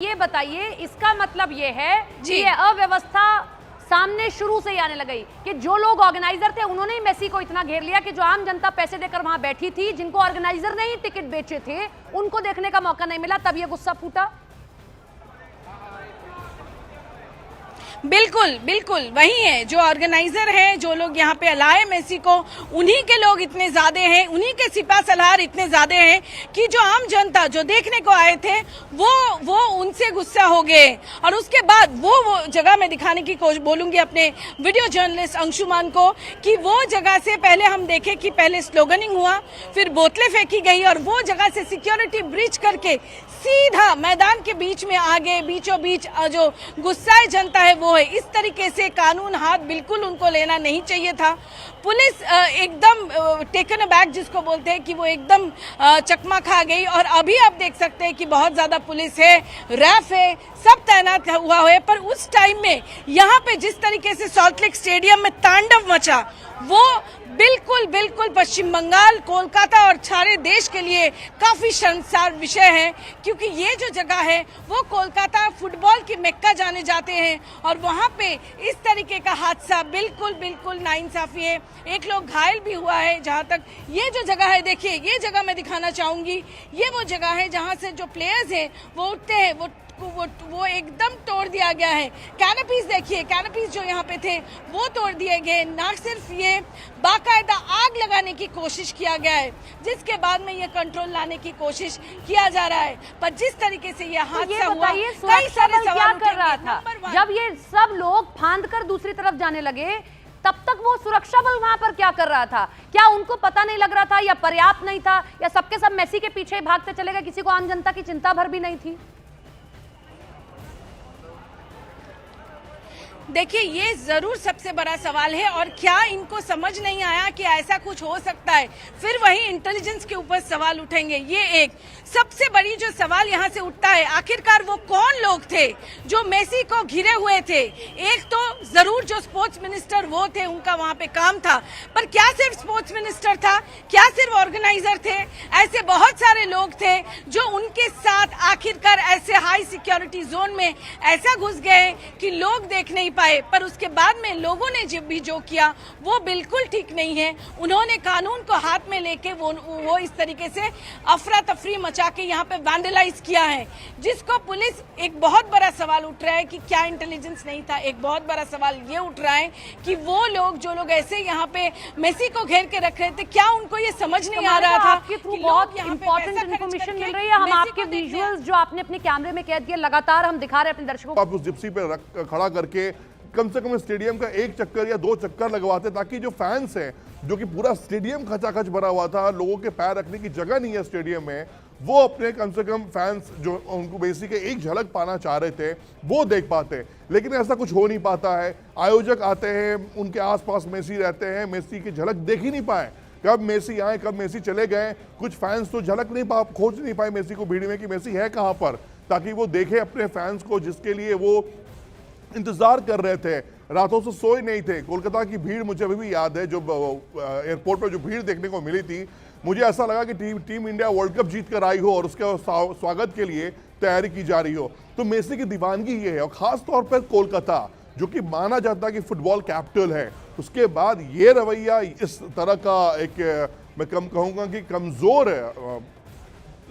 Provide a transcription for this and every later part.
ये बताइए, इसका मतलब ये है कि ये अव्यवस्था सामने शुरू से ही आने लगी कि जो लोग ऑर्गेनाइजर थे उन्होंने ही मेसी को इतना घेर लिया कि जो आम जनता पैसे देकर वहां बैठी थी, जिनको ऑर्गेनाइजर ने ही टिकट बेचे थे, उनको देखने का मौका नहीं मिला, तब ये गुस्सा फूटा। बिल्कुल बिल्कुल वही है, जो ऑर्गेनाइजर है, जो लोग यहाँ पे लाए मेसी को, उन्हीं के लोग इतने ज्यादा हैं, उन्हीं के सिपा सलार इतने ज्यादा हैं कि जो आम जनता जो देखने को आए थे वो उनसे गुस्सा हो गए। और उसके बाद वो जगह मैं दिखाने की कोशिश बोलूंगी अपने वीडियो जर्नलिस्ट अंशुमान को कि वो जगह से पहले हम देखे कि पहले स्लोगनिंग हुआ, फिर बोतलें फेंकी गई और वो जगह से सिक्योरिटी ब्रीच करके सीधा मैदान के बीच में आ गए। बीचों बीच जो गुस्साए जनता है वो है। इस तरीके से कानून हाथ बिल्कुल उनको लेना नहीं चाहिए था। पुलिस एकदम टेकन अबैक जिसको बोलते हैं कि वो एकदम चकमा खा गई। और अभी आप देख सकते हैं कि बहुत ज्यादा पुलिस है, रैफ है, सब तैनात हुआ है। पर उस टाइम में यहाँ पे जिस तरीके से सॉल्ट लेक स्टेडियम में तांडव मचा, वो बिल्कुल बिल्कुल पश्चिम बंगाल, कोलकाता और सारे देश के लिए काफी शर्मसार विषय है, क्योंकि ये जो जगह है वो कोलकाता फुटबॉल की मेक्का जाने जाते हैं और वहां पे इस तरीके का हादसा बिल्कुल बिल्कुल नाइंसाफी है। एक लोग घायल भी हुआ है। जहां तक ये जो जगह है, देखिए ये जगह मैं दिखाना चाहूंगी, ये वो जगह है जहां से जो प्लेयर्स हैं वो उठते हैं, वो एकदम तोड़ दिया गया है। कैनपीज देखिए, कैनपीज जो यहाँ पे थे वो तोड़ दिए गए। ना सिर्फ ये, बाकायदा आग लगाने की कोशिश किया गया है, जिसके बाद में ये कंट्रोल लाने की कोशिश किया जा रहा है। पर जिस तरीके से ये हादसा हुआ, कई सारे सवाल कर रहा था। जब ये सब लोग फांद कर दूसरी तरफ जाने लगे, तब तक वो सुरक्षा बल वहां पर क्या कर रहा था? क्या उनको पता नहीं लग रहा था, या पर्याप्त नहीं था, या सबके सब मेसी के पीछे भागते चले गए, किसी को आम जनता की चिंता भर भी नहीं थी? देखिए, ये जरूर सबसे बड़ा सवाल है। और क्या इनको समझ नहीं आया कि ऐसा कुछ हो सकता है? फिर वही इंटेलिजेंस के ऊपर सवाल उठेंगे। ये एक सबसे बड़ी जो सवाल यहाँ से उठता है, आखिरकार वो कौन लोग थे जो मेसी को घिरे हुए थे? एक तो जरूर जो स्पोर्ट्स मिनिस्टर वो थे, उनका वहाँ पे काम था, पर क्या सिर्फ स्पोर्ट्स मिनिस्टर था? क्या सिर्फ ऑर्गेनाइजर थे? ऐसे बहुत सारे लोग थे जो उनके साथ आखिरकार ऐसे हाई सिक्योरिटी जोन में ऐसा घुस गए कि लोग देख नहीं पाए। पर उसके बाद में लोगों ने जब भी जो किया वो बिल्कुल ठीक नहीं है। उन्होंने कानून को हाथ में लेके वो इस तरीके से अफरा तफरी मचा के यहाँ पे वैंडलाइज किया है, जिसको पुलिस, एक बहुत बड़ा सवाल उठ रहा है कि क्या इंटेलिजेंस नहीं था? एक बहुत बड़ा सवाल ये उठ रहा है कि वो लोग जो लोग ऐसे यहाँ पे मेसी को घेर के रख रहे थे, क्या उनको ये समझ नहीं आ रहा था? आपके थ्रू बहुत इंपॉर्टेंट इन्फॉर्मेशन मिल रही है। हम आपके विजुअल्स जो आपने अपने कैमरे में कैद किए लगातार हम दिखा रहे हैं अपने दर्शकों को। आप उस जिप्सी पे खड़ा करके कम से कम स्टेडियम का एक चक्कर या दो चक्कर लगवाते, ताकि जो फैंस हैं, जो कि पूरा स्टेडियम खचाखच भरा हुआ था, लोगों के पैर रखने की जगह नहीं है स्टेडियम में, वो अपने कम से कम फैंस जो उनको बेसिक एक झलक पाना चाह रहे थे वो देख पाते। लेकिन ऐसा कुछ हो नहीं पाता है। आयोजक आते हैं, उनके आसपास मेसी रहते हैं, मेसी की झलक देख ही नहीं पाए। कब मेसी आए, कब मेसी चले गए, कुछ फैंस तो झलक नहीं खोज नहीं पाए मेसी को भीड़ में कि मेसी है कहाँ पर, ताकि वो देखे अपने फैंस को, जिसके लिए वो इंतजार कर रहे थे। रातों से सोए नहीं थे। कोलकाता की भीड़ मुझे अभी भी याद है, जो एयरपोर्ट पर जो भीड़ देखने को मिली थी, मुझे ऐसा लगा कि टीम इंडिया वर्ल्ड कप जीत कर आई हो और उसके स्वागत के लिए तैयारी की जा रही हो। तो मेसी की दीवानगी ये है। और खास तौर पर कोलकाता, जो कि माना जाता है कि फुटबॉल कैपिटल है, उसके बाद ये रवैया इस तरह का एक, मैं कहूंगा कि कमजोर है,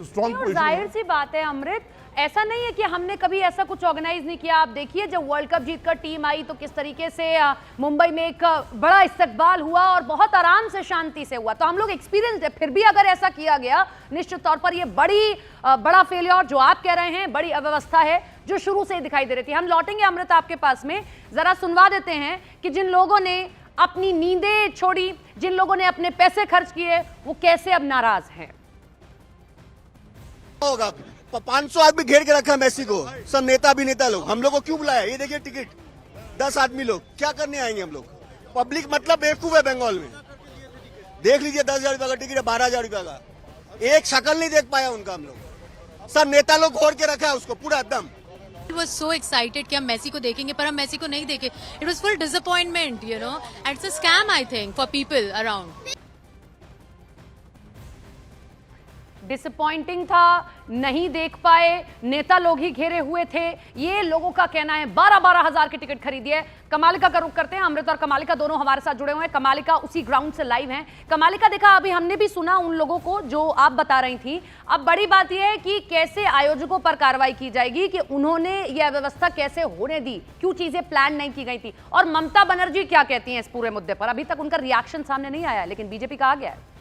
स्ट्रॉन्ग पोजीशन। जाहिर सी बात है अमृत, ऐसा नहीं है कि हमने कभी ऐसा कुछ ऑर्गेनाइज नहीं किया। आप देखिए, जब वर्ल्ड कप जीतकर टीम आई तो किस तरीके से मुंबई में एक बड़ा इस्तकबाल हुआ और बहुत आराम से, शांति से हुआ। तो हम लोग एक्सपीरियंस है। फिर भी अगर ऐसा किया गया, निश्चित तौर पर यह बड़ा फेलियर जो आप कह रहे हैं, बड़ी अव्यवस्था है जो शुरू से ही दिखाई दे रही थी। हम लौटेंगे अमृत आपके पास में, जरा सुनवा देते हैं कि जिन लोगों ने अपनी नींदें छोड़ी, जिन लोगों ने अपने पैसे खर्च किए, वो कैसे अब नाराज हैं। होगा 500 आदमी घेर के रखा है मेसी को, सब नेता अभिनेता लोग। हम लोग को क्यों बुलाया? ये देखिए टिकट 10 आदमी लोग क्या करने आएंगे हम लोग? पब्लिक मतलब बेवकूफ है बंगाल में। देख लीजिए 10,000 रुपए का टिकट है, 12,000 रुपए का। एक शक्ल नहीं देख पाया उनका हम लोग। सब नेता लोग घोर के रखा है उसको पूरा एकदम। It was so excited कि हम मेसी को देखेंगे, पर हम मेसी को नहीं देखे। It was full disappointment, you know, and it's a scam I think for people around. Disappointing था, नहीं देख पाए, नेता लोग ही घेरे हुए थे, ये लोगों का कहना है। 12-12 हजार की टिकट खरीदी है। कमालिका का रुख करते हैं। अमृत और कमालिका दोनों हमारे साथ जुड़े हुए हैं। कमालिका उसी ग्राउंड से लाइव हैं। कमालिका, देखा अभी हमने भी सुना उन लोगों को जो आप बता रही थी। अब बड़ी बात यह है कि कैसे आयोजकों पर कार्रवाई की जाएगी कि उन्होंने यह व्यवस्था कैसे होने दी, क्यों चीजें प्लान नहीं की गई थी, और ममता बनर्जी क्या कहती हैं इस पूरे मुद्दे पर। अभी तक उनका रिएक्शन सामने नहीं आया, लेकिन बीजेपी का आ गया है।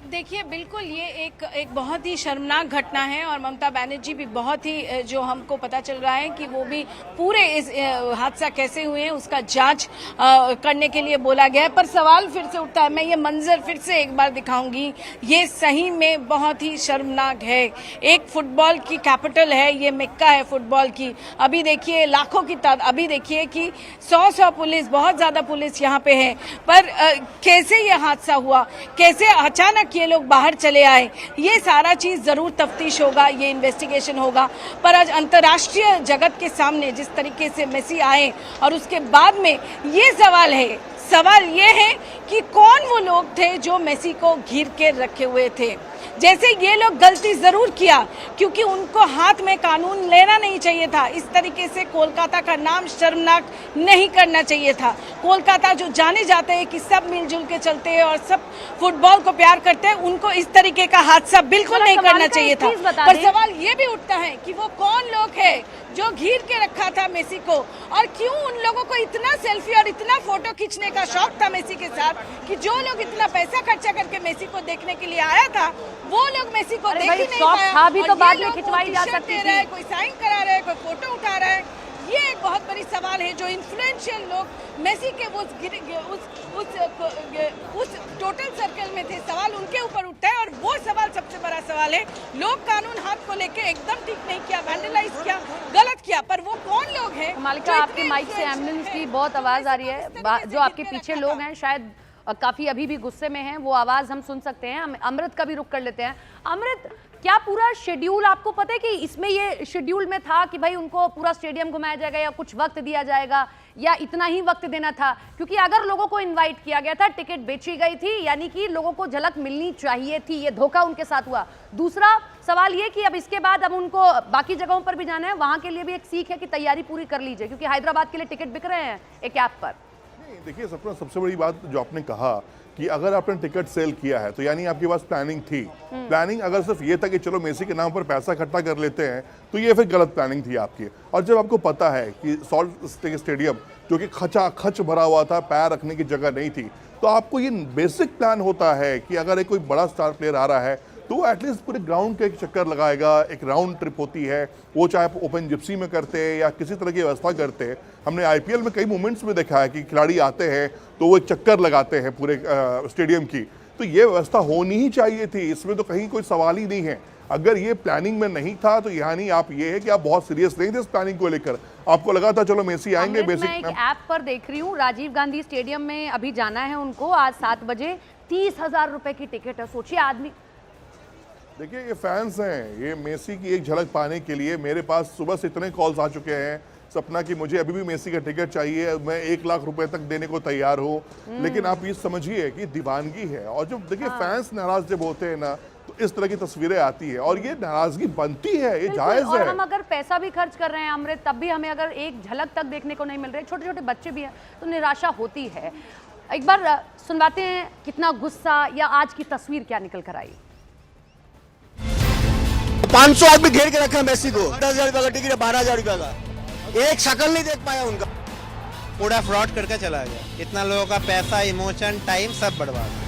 देखिए, बिल्कुल ये एक बहुत ही शर्मनाक घटना है और ममता बनर्जी भी बहुत ही, जो हमको पता चल रहा है कि वो भी पूरे इस हादसा कैसे हुए हैं उसका जांच करने के लिए बोला गया है। पर सवाल फिर से उठता है, मैं ये मंजर फिर से एक बार दिखाऊंगी, ये सही में बहुत ही शर्मनाक है। एक फुटबॉल की कैपिटल है, ये मक्का है फुटबॉल की। अभी देखिए लाखों की तादाद, अभी देखिए कि 100 पुलिस, बहुत ज्यादा पुलिस यहाँ पे है। पर कैसे ये हादसा हुआ, कैसे अचानक ये लोग बाहर चले आए, ये सारा चीज जरूर तफ्तीश होगा, ये इन्वेस्टिगेशन होगा। पर आज अंतर्राष्ट्रीय जगत के सामने जिस तरीके से मेसी आए और उसके बाद में ये सवाल ये है कि कौन वो लोग थे जो मेसी को घेर के रखे हुए थे। जैसे ये लोग गलती जरूर किया क्योंकि उनको हाथ में कानून लेना नहीं चाहिए था। इस तरीके से कोलकाता का नाम शर्मनाक नहीं करना चाहिए था। कोलकाता जो जाने जाते हैं कि सब मिलजुल के चलते हैं और सब फुटबॉल को प्यार करते हैं, उनको इस तरीके का हादसा बिल्कुल नहीं करना चाहिए था। पर सवाल ये भी उठता है कि वो कौन लोग है जो घेर के रखा था मेसी को, और क्यों उन लोगों को इतना सेल्फी और इतना फोटो खींचने का शौक था मेसी के साथ कि जो लोग इतना पैसा खर्चा करके मेसी को देखने के लिए आया था वो लोग मेसी को देख ही नहीं पाया। था भी तो बाद में और खिंचवाई जा सकती थी। कोई साइन करा रहा है, कोई फोटो उठा रहा है। ये एक बहुत बड़ी सवाल है जो इन्फ्लुएंशियल लोग मेसी के उस टोटल सर्कल में थे, सवाल उनके ऊपर उठता है। और वो सवाल सबसे बड़ा सवाल है, लोग कानून हाथ को लेके एकदम ठीक नहीं किया, वैंडलाइज किया, गलत किया, पर वो कौन लोग हैं? मालिका, आपके माइक से एम्बुलेंस की बहुत आवाज आ रही है। जो आपके पीछे लोग हैं शायद काफी अभी भी गुस्से में हैं, वो आवाज हम सुन सकते हैं। हम अमृत का भी रुख कर लेते हैं। अमृत, क्या पूरा शेड्यूल आपको पता है कि इसमें ये शेड्यूल में था कि भाई उनको पूरा स्टेडियम घुमाया जाएगा या कुछ वक्त दिया जाएगा, या इतना ही वक्त देना था? क्योंकि अगर लोगों को इनवाइट किया गया था, टिकट बेची गई थी, यानी कि लोगों को झलक मिलनी चाहिए थी, ये धोखा उनके साथ हुआ। दूसरा सवाल ये कि अब इसके बाद अब उनको बाकी जगहों पर भी जाना है, वहां के लिए भी एक सीख है कि तैयारी पूरी कर लीजिए, क्योंकि हैदराबाद के लिए टिकट बिक रहे हैं एक ऐप पर। देखिए, सबसे बड़ी बात जो आपने कहा कि अगर आपने टिकट सेल किया है तो यानी आपके पास प्लानिंग थी। प्लानिंग अगर सिर्फ ये था कि चलो मेसी के नाम पर पैसा इकट्ठा कर लेते हैं, तो ये फिर गलत प्लानिंग थी आपकी। और जब आपको पता है कि सॉल्ट स्टेडियम जो कि खचाखच भरा हुआ था, पैर रखने की जगह नहीं थी, तो आपको ये बेसिक प्लान होता है कि अगर एक कोई बड़ा स्टार प्लेयर आ रहा है तो वो एटलीस्ट पूरे ग्राउंड के एक चक्कर लगाएगा। एक राउंड ट्रिप होती है, वो चाहे आप ओपन जिप्सी में करते हैं या किसी तरह की व्यवस्था करते हैं। हमने आईपीएल में कई मोमेंट्स में देखा है कि खिलाड़ी आते हैं तो वो एक चक्कर लगाते हैं पूरे स्टेडियम की। तो ये व्यवस्था होनी ही चाहिए थी, इसमें तो कहीं कोई सवाल ही नहीं है। अगर ये प्लानिंग में नहीं था तो यानी आप ये है कि आप बहुत सीरियस नहीं थे इस प्लानिंग को लेकर। आपको लगा था चलो मेसी आएंगे। बेसिक मैं एक ऐप पर देख रही हूँ, राजीव गांधी स्टेडियम में अभी जाना है उनको आज 7 बजे, 30,000 रुपए की टिकट है। सोचिए आदमी, देखिए ये फैंस हैं, ये मेसी की एक झलक पाने के लिए मेरे पास सुबह से इतने कॉल्स आ चुके हैं सपना कि मुझे अभी भी मेसी का टिकट चाहिए, मैं 1 लाख रुपए तक देने को तैयार हूँ। लेकिन आप ये समझिए कि दीवानगी है। और जब देखिए फैंस नाराज जब होते हैं ना तो इस तरह की तस्वीरें आती है और ये नाराजगी बनती है, ये जायज है। और हम अगर पैसा भी खर्च कर रहे हैं अमृत, तब भी हमें अगर एक झलक तक देखने को नहीं मिल रही, छोटे छोटे बच्चे भी हैं, तो निराशा होती है। एक बार सुनवाते हैं कितना गुस्सा या आज की तस्वीर क्या निकल कर आई। 500 आदमी घेर के रखा मेसी को, 10,000 रुपए का टिकट है, 12,000 रुपए का, एक शक्ल नहीं देख पाया उनका। पूरा फ्रॉड करके चला गया, इतना लोगों का पैसा, इमोशन, टाइम सब बर्बाद।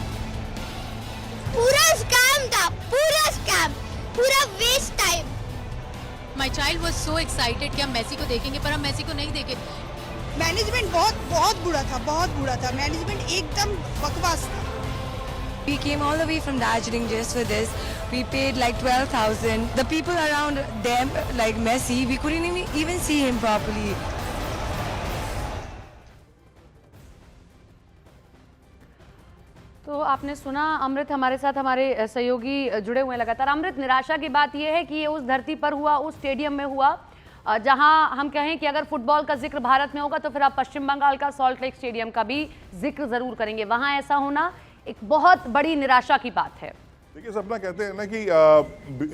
पूरा स्कैम था, पूरा स्कैम, पूरा waste time. My child was so excited कि हम मेसी को देखेंगे, पर हम मेसी को नहीं देखे। मैनेजमेंट बहुत बुरा था, बहुत बुरा था। मैनेजमेंट एकदम बकवास था। We came all the way from Darjeeling just for this. We paid like 12,000. The people around them, like Messi, we couldn't even see him properly. तो आपने सुना अमृत, हमारे साथ हमारे सहयोगी जुड़े हुए हैं लगातार। अमृत, निराशा की बात यह है कि ये उस धरती पर हुआ, उस स्टेडियम में हुआ जहां हम कहें कि अगर फुटबॉल का जिक्र भारत में होगा तो फिर आप पश्चिम बंगाल का सॉल्ट लेक स्टेडियम का भी जिक्र जरूर करेंगे। वहां ऐसा होना एक बहुत बड़ी निराशा की बात है। देखिए सपना, कहते हैं ना कि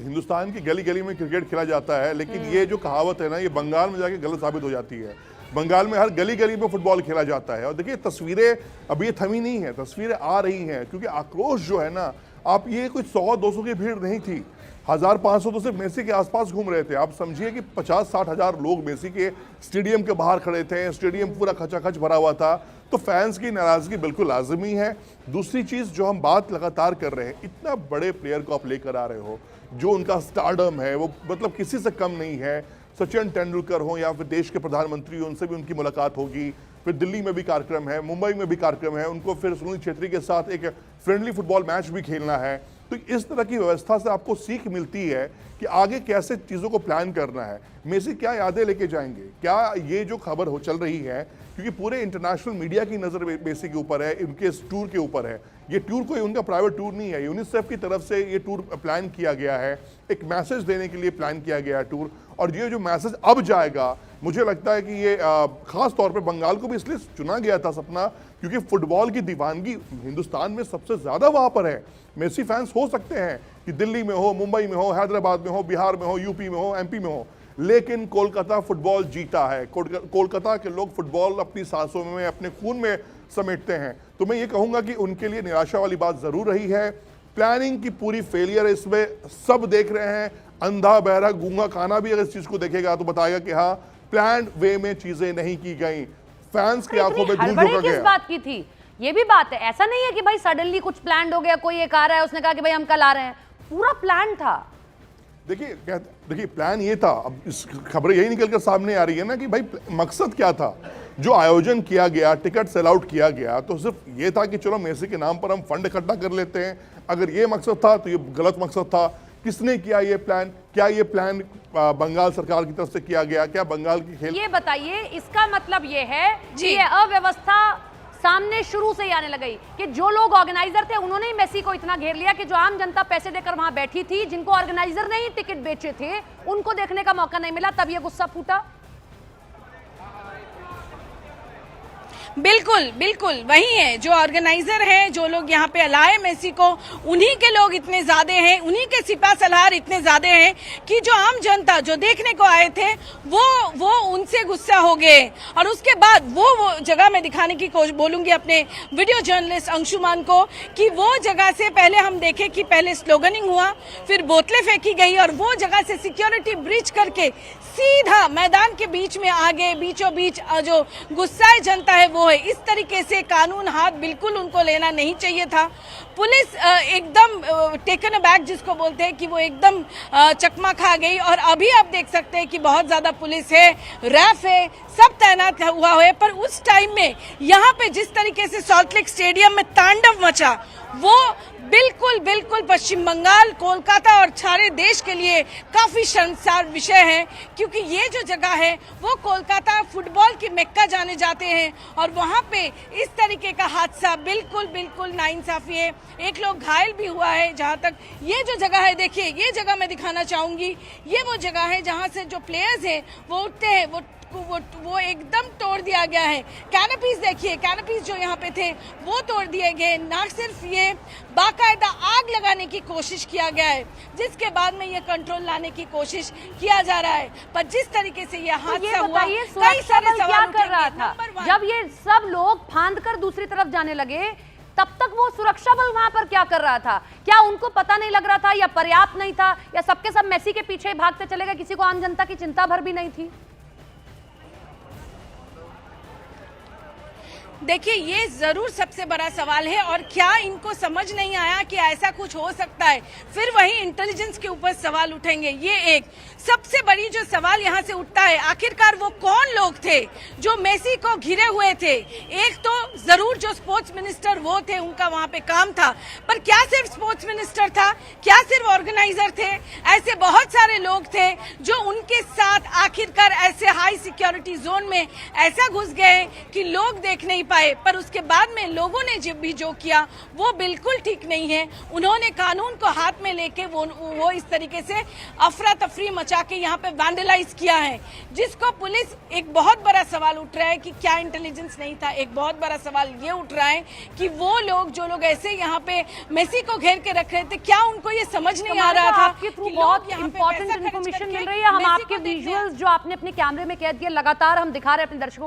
हिंदुस्तान की गली गली में क्रिकेट खेला जाता है, लेकिन ये जो कहावत है ना, ये बंगाल में जाके गलत साबित हो जाती है। बंगाल में हर गली गली में फुटबॉल खेला जाता है। और देखिए तस्वीरें अब ये थमी नहीं है, तस्वीरें आ रही हैं, क्योंकि आक्रोश जो है ना, आप ये कुछ 100-200 की भीड़ नहीं थी, 1000-500 तो सिर्फ मेसी के आसपास घूम रहे थे। आप समझिए कि 50-60 हज़ार लोग मेसी के स्टेडियम के बाहर खड़े थे, स्टेडियम पूरा खचाखच भरा हुआ था। तो फैंस की नाराजगी बिल्कुल लाजमी है। दूसरी चीज जो हम बात लगातार कर रहे हैं, इतना बड़े प्लेयर को आप लेकर आ रहे हो, जो उनका स्टारडम है वो मतलब किसी से कम नहीं है। सचिन तेंदुलकर हो या फिर देश के प्रधानमंत्री हो, उनसे भी उनकी मुलाकात होगी। फिर दिल्ली में भी कार्यक्रम है, मुंबई में भी कार्यक्रम है, उनको फिर सुनील छेत्री के साथ एक फ्रेंडली फुटबॉल मैच भी खेलना है। तो इस तरह की व्यवस्था से आपको सीख मिलती है कि आगे कैसे चीज़ों को प्लान करना है। मेसी क्या यादें लेके जाएंगे, क्या ये जो खबर हो चल रही है, क्योंकि पूरे इंटरनेशनल मीडिया की नज़र मेसी के ऊपर है, उनके इस टूर के ऊपर है। ये टूर कोई उनका प्राइवेट टूर नहीं है, यूनिसेफ की तरफ से ये टूर प्लान किया गया है, एक मैसेज देने के लिए प्लान किया गया है टूर। और ये जो मैसेज अब जाएगा, मुझे लगता है कि ये खास तौर पे बंगाल को भी इसलिए चुना गया था सपना, क्योंकि फुटबॉल की दीवानगी हिंदुस्तान में सबसे ज्यादा वहां पर है। मेसी फैंस हो सकते हैं कि दिल्ली में हो, मुंबई में हो, हैदराबाद में हो, बिहार में हो, यूपी में हो, एमपी में हो, लेकिन कोलकाता फुटबॉल जीता है। कोलकाता के लोग फुटबॉल अपनी सांसों में, अपने खून में समेटते हैं। तो मैं ये कहूंगा कि उनके लिए निराशा वाली बात जरूर रही है। प्लानिंग की पूरी फेलियर इसमें सब देख रहे हैं। अंधा बहरा गूंगा काना भी अगर इस चीज को देखेगा तो बताएगा कि हाँ, प्लान्ड वे में चीजें नहीं की गई। फैंस की आंखों में धूल झोंका गया। किस बात की थी, ये भी बात है। ऐसा नहीं है कि भाई सडनली कुछ प्लान हो गया, कोई एक आ रहा है उसने कहा कि भाई हम कल आ रहे हैं, पूरा प्लान था। देखिए प्लान ये था। अब इस खबरें यही निकलकर सामने आ रही है ना कि भाई मकसद क्या था जो आयोजन किया गया, टिकट सेल आउट किया गया, तो सिर्फ ये था कि चलो मेसी के नाम पर हम फंड इकट्ठा कर लेते हैं। अगर ये मकसद था तो ये गलत मकसद था। किसने किया ये प्लान? क्या ये प्लान बंगाल सरकार की तरफ से किया गया? क्या बंगाल की खेल? ये बताइए, इसका मतलब ये है कि ये अव्यवस्था सामने शुरू से ही आने लगी कि जो लोग ऑर्गेनाइजर थे उन्होंने ही मेसी को इतना घेर लिया कि जो आम जनता पैसे देकर वहां बैठी थी, जिनको ऑर्गेनाइजर ने ही टिकट बेचे थे, उनको देखने का मौका नहीं मिला, तब ये गुस्सा फूटा। बिल्कुल बिल्कुल वही है, जो ऑर्गेनाइजर है, जो लोग यहाँ पे लाए मेसी को, उन्हीं के लोग इतने ज्यादा हैं, उन्हीं के सिपा सलार इतने ज्यादा हैं कि जो आम जनता जो देखने को आए थे वो उनसे गुस्सा हो गए। और उसके बाद वो जगह मैं दिखाने की कोशिश बोलूंगी अपने वीडियो जर्नलिस्ट अंशुमान को कि वो जगह से पहले हम देखे कि पहले स्लोगनिंग हुआ, फिर बोतलें फेंकी गई और वो जगह से सिक्योरिटी ब्रीच करके सीधा मैदान के बीच में आ गए। बीचों बीच जो गुस्साए जनता है वो है। इस तरीके से कानून हाथ बिल्कुल उनको लेना नहीं चाहिए था। पुलिस एकदम टेकन अबैक जिसको बोलते हैं कि वो एकदम चकमा खा गई। और अभी आप देख सकते हैं कि बहुत ज्यादा पुलिस है, रैफ है, सब तैनात हुआ है। पर उस टाइम में यहाँ पे जिस तरीके से सॉल्ट लेक स्टेडियम में तांडव मचा, वो बिल्कुल बिल्कुल पश्चिम बंगाल, कोलकाता और सारे देश के लिए काफी शर्मसार विषय है, क्योंकि ये जो जगह है वो कोलकाता फुटबॉल की मेक्का जाने जाते हैं और वहां पे इस तरीके का हादसा बिल्कुल बिल्कुल नाइंसाफी है। एक लोग घायल भी हुआ है। जहां तक ये जो जगह है, देखिए ये जगह मैं दिखाना चाहूंगी, ये वो जगह है जहां से जो प्लेयर्स हैं वो उठते हैं, वो एकदम तोड़ दिया गया है। कैनपीज देखिए, कैनपीज जो यहाँ पे थे वो तोड़ दिए गए। ना सिर्फ ये, बाकायदा आग लगाने की कोशिश किया गया है, जिसके बाद में ये कंट्रोल लाने की कोशिश किया जा रहा है। पर जिस तरीके से ये हादसा हुआ, कई सारे सवाल कर रहा था। जब ये सब लोग फांद कर दूसरी तरफ जाने लगे, तब तक वो सुरक्षा बल वहां पर क्या कर रहा था? क्या उनको पता नहीं लग रहा था, या पर्याप्त नहीं था, या सबके सब मेसी के पीछे भागते चले गए, किसी को आम जनता की चिंता भर भी नहीं थी? देखिए ये जरूर सबसे बड़ा सवाल है। और क्या इनको समझ नहीं आया कि ऐसा कुछ हो सकता है? फिर वही इंटेलिजेंस के ऊपर सवाल उठेंगे। ये एक सबसे बड़ी जो सवाल यहाँ से उठता है, आखिरकार वो कौन लोग थे जो मेसी को घिरे हुए थे? एक तो जरूर जो स्पोर्ट्स मिनिस्टर वो थे, उनका वहां पे काम था, पर क्या सिर्फ स्पोर्ट्स मिनिस्टर था? क्या सिर्फ ऑर्गेनाइजर थे? ऐसे बहुत सारे लोग थे जो उनके साथ आखिरकार ऐसे हाई सिक्योरिटी जोन में ऐसा घुस गए कि लोग देख नहीं पाए। पर उसके बाद में लोगों ने जब भी जो किया वो बिल्कुल ठीक नहीं है। उन्होंने कानून को हाथ में लेके वो इस तरीके से अफरा तफरी मचा के यहाँ पे वैंडलाइज किया है, जिसको पुलिस एक बहुत बड़ा सवाल उठ रहा है कि क्या इंटेलिजेंस नहीं था। एक बहुत बड़ा सवाल ये उठ रहा है कि वो लोग जो लोग ऐसे यहाँ पे मेसी को घेर के रख रहे थे, क्या उनको ये समझ नहीं आ रहा था आपके थ्रू बहुत इंपॉर्टेंट इन्फॉर्मेशन मिल रही है। हम आपके विजुअल्स जो आपने अपने कैमरे में कैद किए लगातार हम दिखा रहे हैं अपने दर्शकों